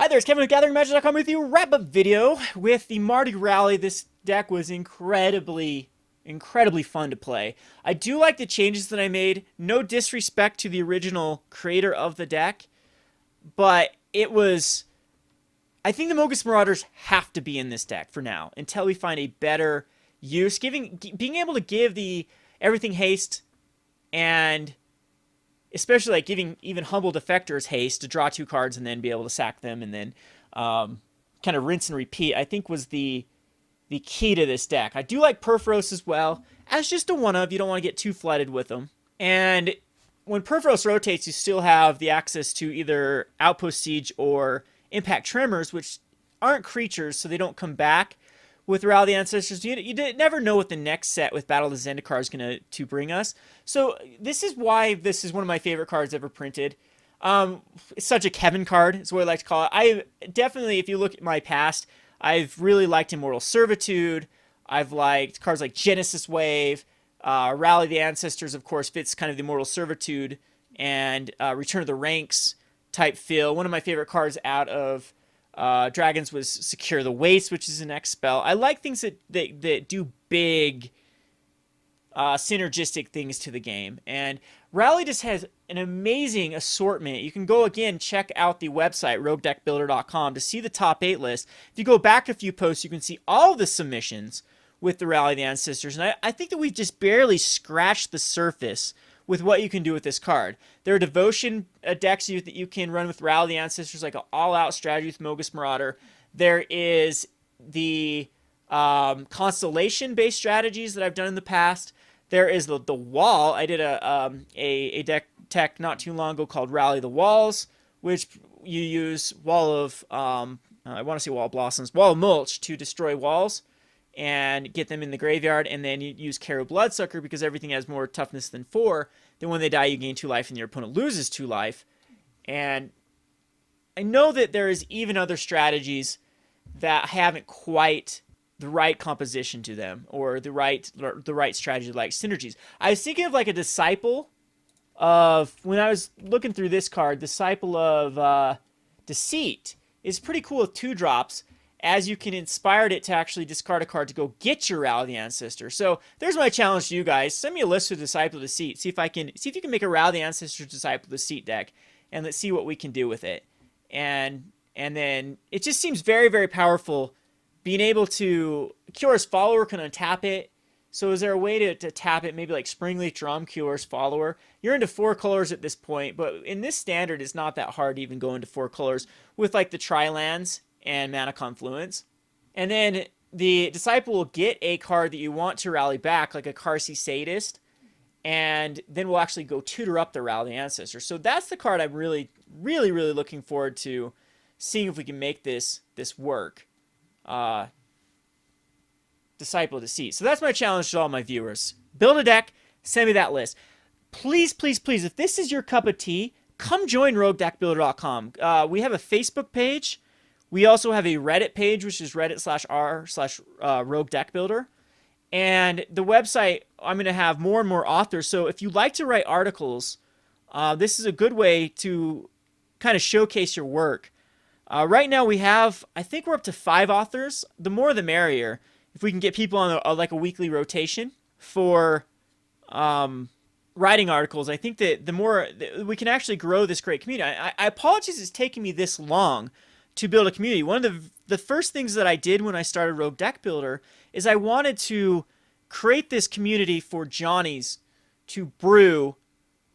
Hi there, it's Kevin with GatheringMagic.com with you. Wrap-up video with the Mardu Rally. This deck was incredibly fun to play. I do like the changes that I made. No disrespect to the original creator of the deck, but it was... I think the Mogis Marauders have to be in this deck for now until we find a better use. Being able to give the everything haste, and especially like giving even Humble Defectors haste to draw 2 cards and then be able to sack them and then kind of rinse and repeat, I think was the key to this deck. I do like Purphoros as well, as just a one-of. You don't want to get too flooded with them. And when Purphoros rotates, you still have the access to either Outpost Siege or Impact Tremors, which aren't creatures, so they don't come back with Rally the Ancestors. You never know what the next set with Battle of the Zendikar is going to bring us. So this is why this is one of my favorite cards ever printed. It's such a Kevin card, is what I like to call it. I definitely, if you look at my past, I've really liked Immortal Servitude. I've liked cards like Genesis Wave. Rally the Ancestors, of course, fits kind of the Immortal Servitude and Return of the Ranks type feel. One of my favorite cards out of Dragons was Secure the Waste, which is an X spell. I like things that do big synergistic things to the game. And Rally just has an amazing assortment. You can go again, check out the website, roguedeckbuilder.com, to see the top 8 list. If you go back a few posts, you can see all the submissions with the Rally the Ancestors. And I think that we've just barely scratched the surface with what you can do with this card. There are Devotion decks that you can run with Rally the Ancestors, like an all-out strategy with Mogis Marauder. There is the Constellation-based strategies that I've done in the past. There is the Wall. I did a deck tech not too long ago called Rally the Walls, which you use Wall of, I want to say Wall of Blossoms, Wall of Mulch to destroy walls and get them in the graveyard, and then you use Kheru Bloodsucker because everything has more toughness than 4. Then when they die, you gain 2 life, and your opponent loses 2 life. And I know that there is even other strategies that haven't quite the right composition to them, or the right strategy, like synergies. I was thinking of like a Disciple of, when I was looking through this card, Disciple of Deceit is pretty cool with 2 drops, as you can inspire it to actually discard a card to go get your Rally the Ancestor. So there's my challenge to you guys. Send me a list of Disciple of Deceit. See if you can make a Rally the Ancestor Disciple of Deceit deck, and let's see what we can do with it. And then it just seems very, very powerful. Being able to, Kior's Follower can untap it. So is there a way to tap it, maybe like Springleaf Drum, Kior's Follower? You're into 4 colors at this point, but in this standard, it's not that hard to even go into 4 colors with like the Tri-lands and Mana Confluence. And then the Disciple will get a card that you want to rally back, like a Karsi Sadist, and then we'll actually go tutor up the Rally Ancestor. So that's the card I'm really, really, really looking forward to seeing if we can make this work. Disciple of Deceit. So that's my challenge to all my viewers. Build a deck, send me that list. Please, please, please, if this is your cup of tea, come join roguedeckbuilder.com. We have a Facebook page. We also have a Reddit page, which is reddit.r/roguedeckbuilder. And the website, I'm going to have more and more authors. So if you like to write articles, this is a good way to kind of showcase your work. Right now we have, I think we're up to 5 authors. The more the merrier. If we can get people on like a weekly rotation for writing articles, I think that the more we can actually grow this great community. I apologize it's taking me this long to build a community. One of the first things that I did when I started Rogue Deck Builder is I wanted to create this community for Johnnies to brew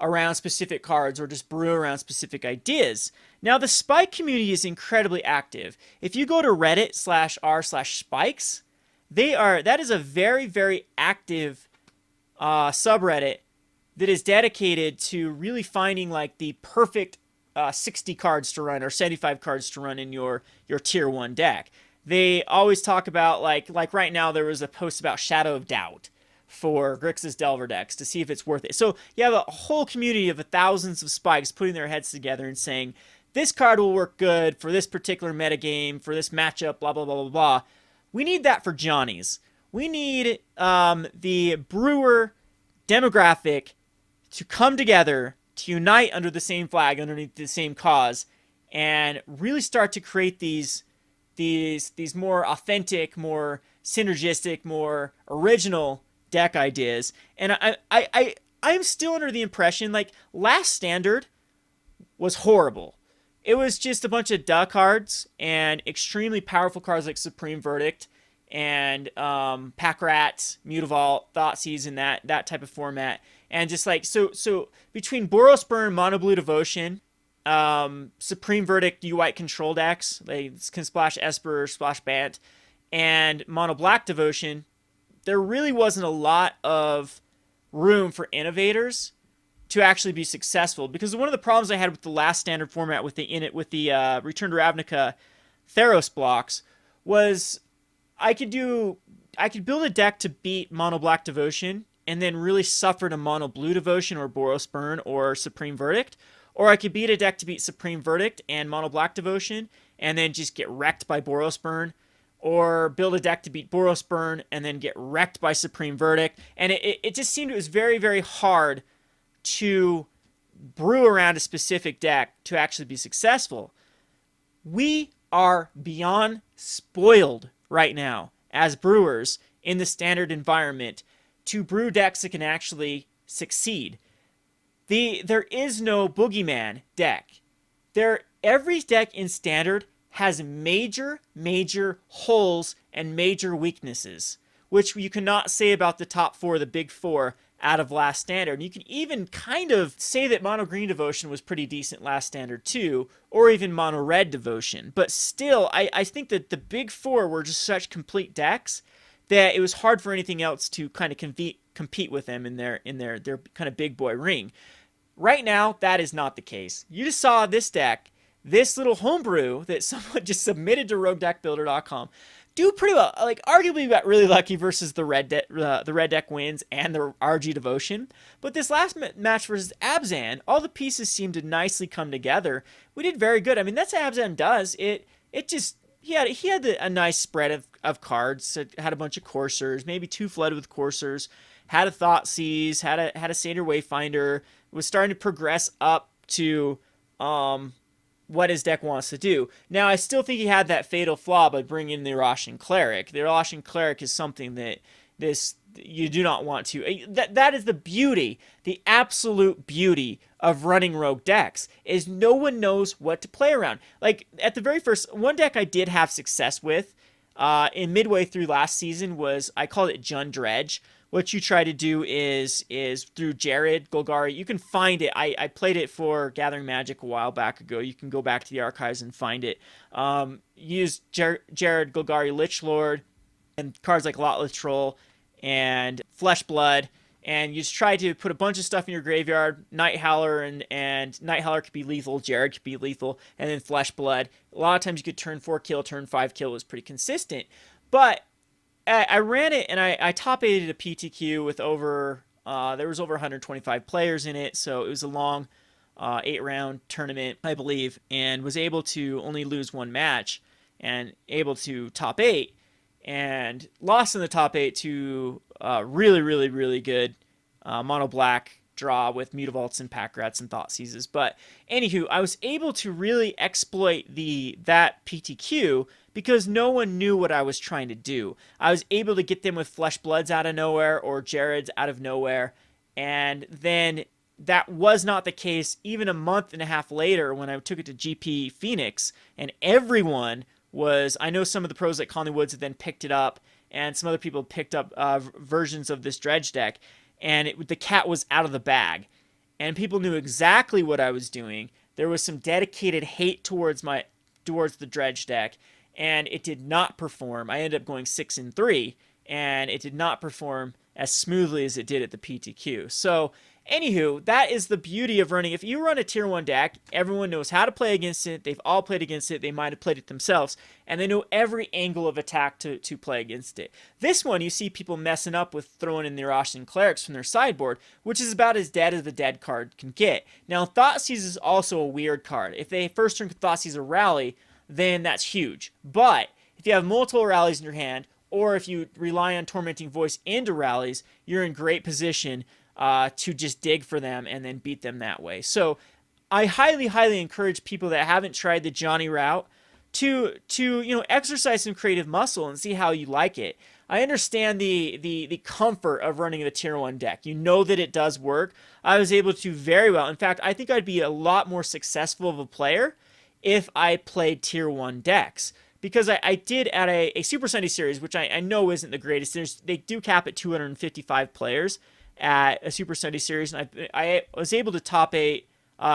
around specific cards or just brew around specific ideas. Now, the Spike community is incredibly active. If you go to reddit.r/spikes, that is a very, very active subreddit that is dedicated to really finding like the perfect 60 cards to run or 75 cards to run in your tier 1 deck. They always talk about like right now there was a post about Shadow of Doubt for Grixis Delver decks to see if it's worth it. So you have a whole community of thousands of Spikes putting their heads together and saying this card will work good for this particular metagame, for this matchup, blah blah blah blah blah. We need that for Johnnies. We need the brewer demographic to come together, to unite under the same flag, underneath the same cause, and really start to create these more authentic, more synergistic, more original deck ideas. And I'm still under the impression like Last Standard was horrible. It was just a bunch of duh cards and extremely powerful cards like Supreme Verdict and Pack Rat, Mutavault, Thoughtseize, in that type of format. And just like so between Boros Burn, Mono Blue Devotion, Supreme Verdict, U-White control decks, they can splash Esper, splash Bant, and Mono Black Devotion, there really wasn't a lot of room for innovators to actually be successful, because one of the problems I had with the Last Standard format with the Return to Ravnica Theros blocks was I could build a deck to beat Mono Black Devotion and then really suffer to Mono Blue Devotion or Boros Burn or Supreme Verdict, or I could beat a deck to beat Supreme Verdict and Mono Black Devotion and then just get wrecked by Boros Burn, or build a deck to beat Boros Burn and then get wrecked by Supreme Verdict. And it just seemed it was very, very hard to brew around a specific deck to actually be successful. We are beyond spoiled right now as brewers in the Standard environment to brew decks that can actually succeed. There is no boogeyman deck. Every deck in Standard has major holes and major weaknesses, which you cannot say about the top four, the big four, out of Last Standard. And you can even kind of say that Mono Green Devotion was pretty decent Last Standard too, or even Mono Red Devotion. But still, I think that the big four were just such complete decks that it was hard for anything else to kind of compete with them in their kind of big boy ring. Right now, that is not the case. You just saw this deck, this little homebrew that someone just submitted to RogueDeckBuilder.com, do pretty well. Like, arguably, we got really lucky versus the red deck wins and the RG Devotion. But this last match versus Abzan, all the pieces seemed to nicely come together. We did very good. I mean, that's what Abzan does. He had a nice spread of cards. It had a bunch of coursers, maybe two flooded with coursers. Had a Thoughtseize, had a Satyr Wayfinder. Was starting to progress up to what his deck wants to do. Now, I still think he had that fatal flaw by bringing in the Roshan Cleric. The Roshan Cleric is something that you do not want to. That is the beauty, the absolute beauty of running rogue decks, is no one knows what to play around. Like, at the very first, one deck I did have success with in midway through last season was, I called it Jund Dredge. What you try to do is through Jared Golgari. You can find it. I played it for Gathering Magic a while back ago. You can go back to the archives and find it. Use Jared Golgari Lich Lord and cards like Lotless Troll and Flesh Blood, and you just try to put a bunch of stuff in your graveyard. Night Howler and Night Howler could be lethal. Jared could be lethal, and then Flesh Blood. A lot of times you could turn 4 kill, turn 5 kill. It was pretty consistent, but I ran it and I top 8'd a PTQ with there was over 125 players in it, so it was a long 8-round tournament, I believe, and was able to only lose one match and able to top 8, and lost in the top 8 to really good mono black draw with Mutavaults and Pack Rats and Thoughtseizes. But anywho, I was able to really exploit that PTQ because no one knew what I was trying to do. I was able to get them with Flesh Bloods out of nowhere or Jared's out of nowhere, and then that was not the case even a month and a half later when I took it to GP Phoenix, and everyone was, I know some of the pros like Conley Woods had then picked it up, and some other people picked up versions of this Dredge deck, and the cat was out of the bag, and people knew exactly what I was doing. There was some dedicated hate towards the Dredge deck, and it did not perform. I ended up going 6-3, and it did not perform as smoothly as it did at the PTQ. So, anywho, that is the beauty of running. If you run a tier 1 deck, everyone knows how to play against it. They've all played against it. They might have played it themselves, and they know every angle of attack to play against it. This one, you see people messing up with throwing in the Roshan Clerics from their sideboard, which is about as dead as the dead card can get. Now, Thoughtseize is also a weird card. If they first turn Thoughtseize a rally, then that's huge. But if you have multiple rallies in your hand, or if you rely on Tormenting Voice into rallies, you're in great position to just dig for them and then beat them that way. So I highly, highly encourage people that haven't tried the Johnny route to exercise some creative muscle and see how you like it. I understand the comfort of running the tier 1 deck. You know that it does work. I was able to very well. In fact, I think I'd be a lot more successful of a player if I played tier 1 decks. Because I did at a Super Sunday series, which I know isn't the greatest. They do cap at 255 players at a Super Sunday series, and I was able to top 8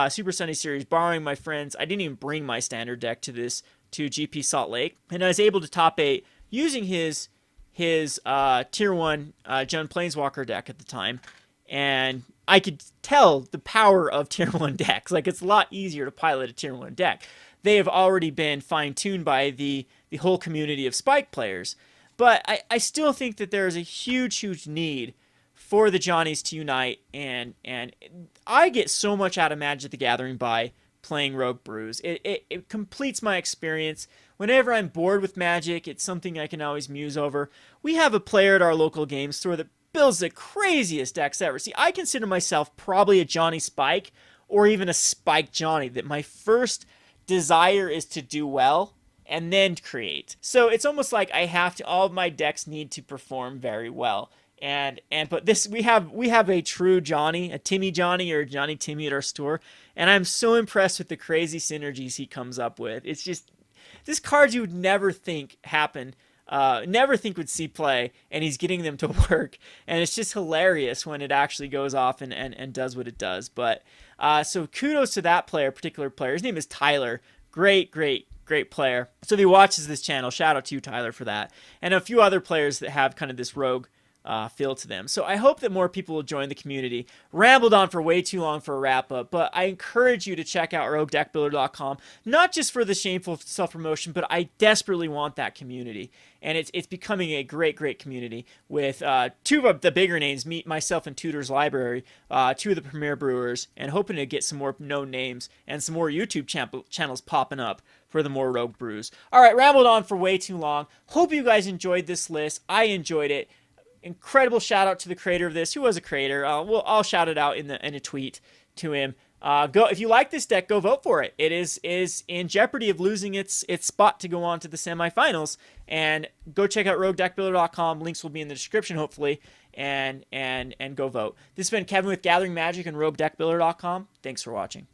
Super Sunday series, borrowing my friends. I didn't even bring my standard deck to GP Salt Lake, and I was able to top 8 using his tier 1 Jund Planeswalker deck at the time, and I could tell the power of tier 1 decks. Like, it's a lot easier to pilot a tier 1 deck. They have already been fine-tuned by the whole community of Spike players, but I still think that there is a huge, huge need for the Johnnies to unite, and I get so much out of Magic the Gathering by playing Rogue Brews. It completes my experience. Whenever I'm bored with Magic, it's something I can always muse over. We have a player at our local game store that builds the craziest decks ever. See, I consider myself probably a Johnny Spike, or even a Spike Johnny, that my first desire is to do well and then create. So it's almost like all of my decks need to perform very well. But this, we have a true Johnny, a Timmy Johnny or Johnny Timmy at our store, and I'm so impressed with the crazy synergies he comes up with. It's just, this card you would never think happened, never think would see play, and he's getting them to work, and it's just hilarious when it actually goes off and does what it does. But so kudos to that particular player. His name is Tyler. Great player. So if he watches this channel, shout out to you, Tyler, for that, and a few other players that have kind of this rogue feel to them. So I hope that more people will join the community. Rambled on for way too long for a wrap-up, but I encourage you to check out roguedeckbuilder.com, not just for the shameful self-promotion, but I desperately want that community. And it's becoming a great community with 2 of the bigger names, myself and Tudor's Library, 2 of the premier brewers, and hoping to get some more known names and some more YouTube channels popping up for the more rogue brews. All right, rambled on for way too long. Hope you guys enjoyed this list. I enjoyed it. Incredible shout out to the creator of this. Who was a creator? I'll shout it out in a tweet to him. If you like this deck, go vote for it. It is in jeopardy of losing its spot to go on to the semifinals. And go check out roguedeckbuilder.com. Links will be in the description, hopefully. And go vote. This has been Kevin with Gathering Magic and roguedeckbuilder.com. Thanks for watching.